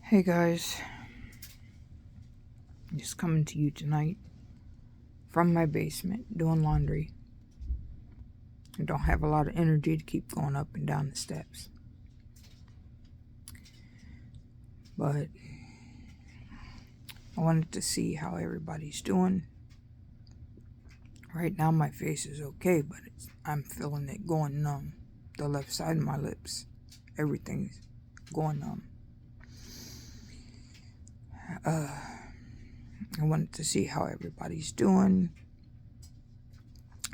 Hey guys, just coming to you tonight from my basement doing laundry. I don't have a lot of energy to keep going up and down the steps. But I wanted to see how everybody's doing. Right now my face is okay, but I'm feeling it going numb. The left side of my lips, everything's going numb. I wanted to see how everybody's doing.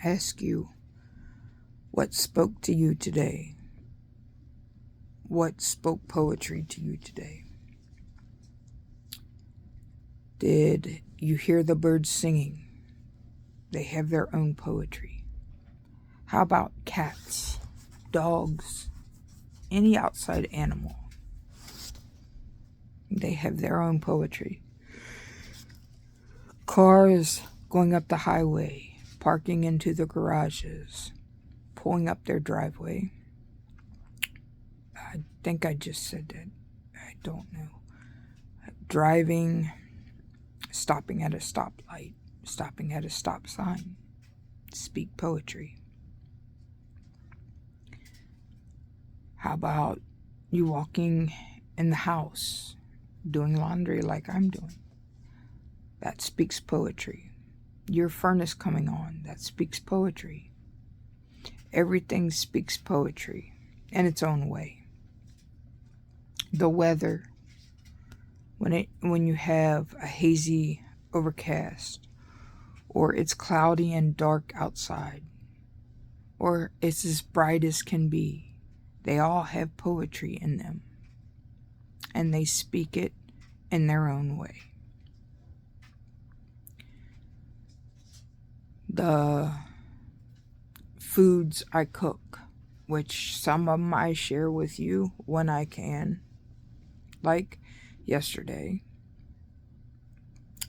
Ask you, what spoke to you today? What spoke poetry to you today? Did you hear the birds singing? They have their own poetry. How about cats, dogs, any outside animal? They have their own poetry. Cars going up the highway, parking into the garages, pulling up their driveway. I think I just said that. I don't know. Driving, stopping at a stoplight, stopping at a stop sign. Speak poetry. How about you walking in the house, doing laundry like I'm doing? That speaks poetry. Your furnace coming on, that speaks poetry. Everything speaks poetry in its own way. The weather, when you have a hazy overcast, or it's cloudy and dark outside, or it's as bright as can be, they all have poetry in them, and they speak it in their own way. The foods I cook, which some of them I share with you when I can, like yesterday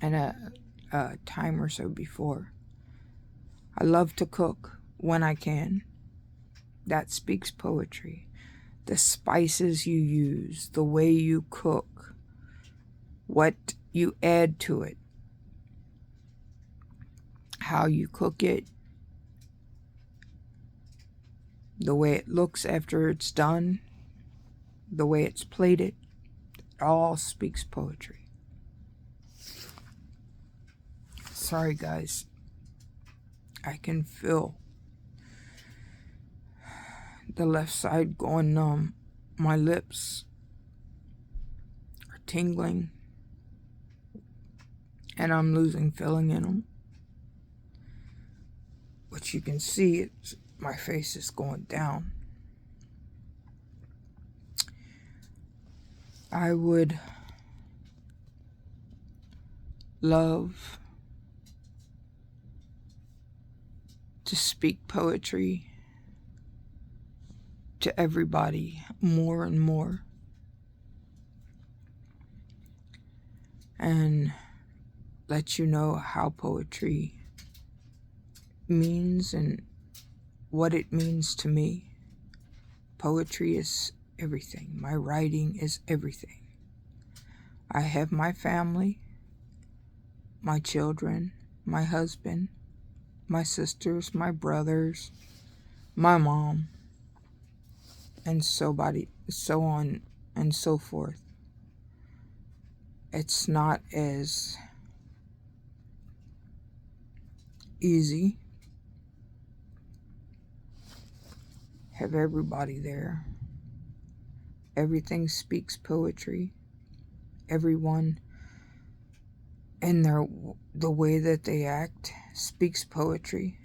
and a time or so before. I love to cook when I can. That speaks poetry. The spices you use, the way you cook, what you add to it, how you cook it, the way it looks after it's done, the way it's plated, it all speaks poetry. Sorry guys, I can feel the left side going numb. My lips are tingling, and I'm losing feeling in them. What you can see, my face is going down. I would love to speak poetry to everybody more and more, and let you know how poetry means and what it means to me. Poetry is everything. My writing is everything. I have my family, my children, my husband, my sisters, my brothers, my mom, and so on and so forth. It's not as easy. Have everybody there. Everything speaks poetry. Everyone and the way that they act speaks poetry.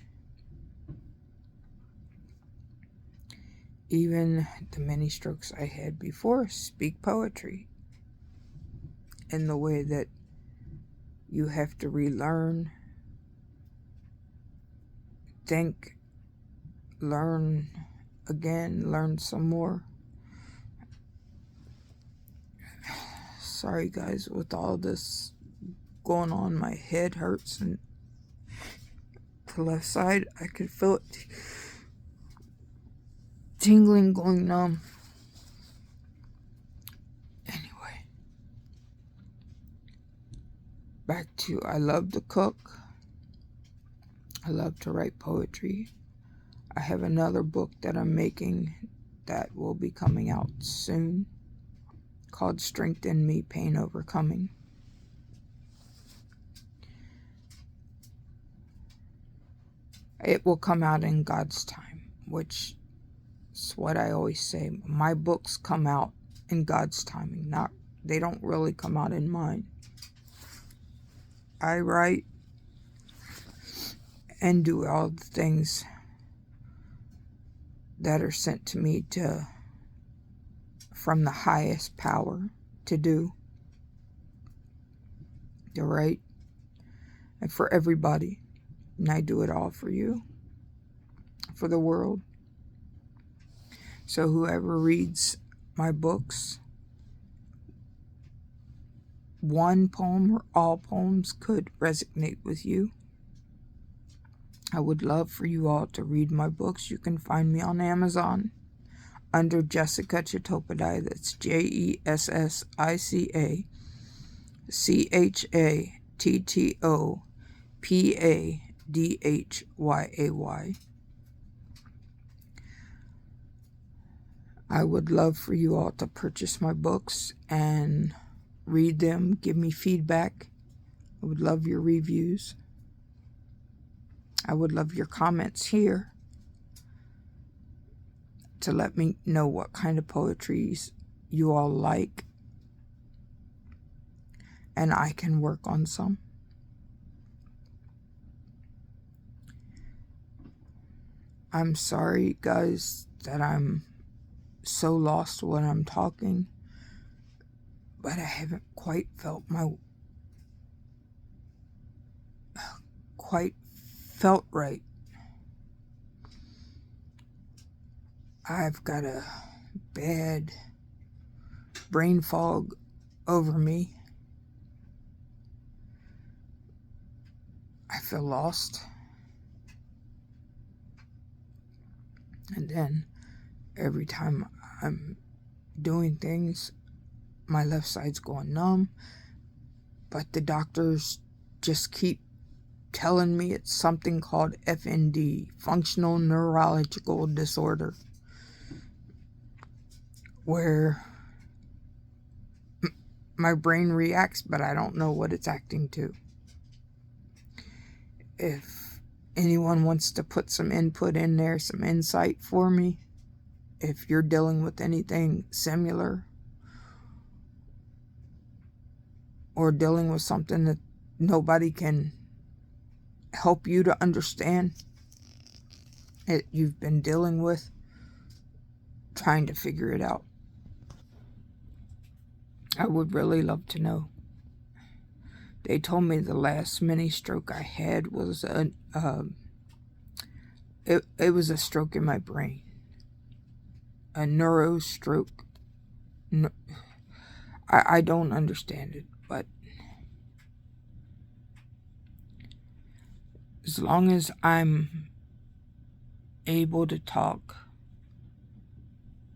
Even the many strokes I had before speak poetry. In the way that you have to relearn, think, learn again, learn some more. Sorry guys, with all this going on, my head hurts, and the left side, I could feel it tingling, going numb. Anyway, back to I love to cook. I love to write poetry. I have another book that I'm making that will be coming out soon called Strength in Me, Pain Overcoming. It will come out in God's time, which is what I always say. My books come out in God's timing. They don't really come out in mine. I write and do all the things that are sent to me from the highest power to do, to write, and for everybody. And I do it all for you, for the world. So whoever reads my books, one poem or all poems could resonate with you. I would love for you all to read my books. You can find me on Amazon under Jessica Chattopadhyay. That's JESSICA CHATTOPADHYAY. I would love for you all to purchase my books and read them, give me feedback. I would love your reviews. I would love your comments here to let me know what kind of poetries you all like, and I can work on some. I'm sorry, guys, that I'm so lost when I'm talking, but I haven't quite felt right. I've got a bad brain fog over me. I feel lost. And then every time I'm doing things, my left side's going numb. But the doctors just keep telling me it's something called FND, Functional Neurological Disorder, where my brain reacts, but I don't know what it's acting to. If anyone wants to put some input in there, some insight for me, if you're dealing with anything similar or dealing with something that nobody can help you to understand, you've been dealing with, trying to figure it out, I would really love to know. They told me the last mini stroke I had was it was a stroke in my brain, a neuro stroke. I don't understand it, but as long as I'm able to talk,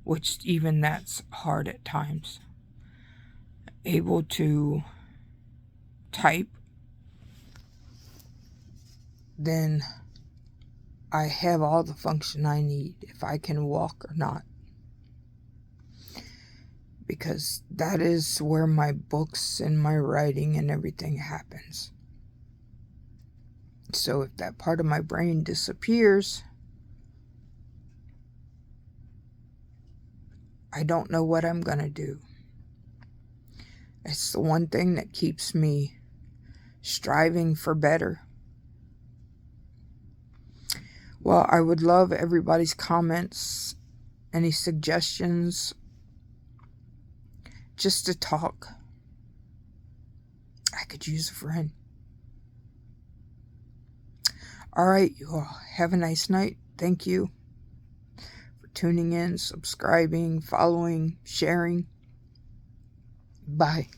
which even that's hard at times, able to type, then I have all the function I need, if I can walk or not. Because that is where my books and my writing and everything happens. So if that part of my brain disappears, I don't know what I'm going to do. It's the one thing that keeps me striving for better. Well, I would love everybody's comments, any suggestions, just to talk. I could use a friend. All right, you all have a nice night. Thank you for tuning in, subscribing, following, sharing. Bye.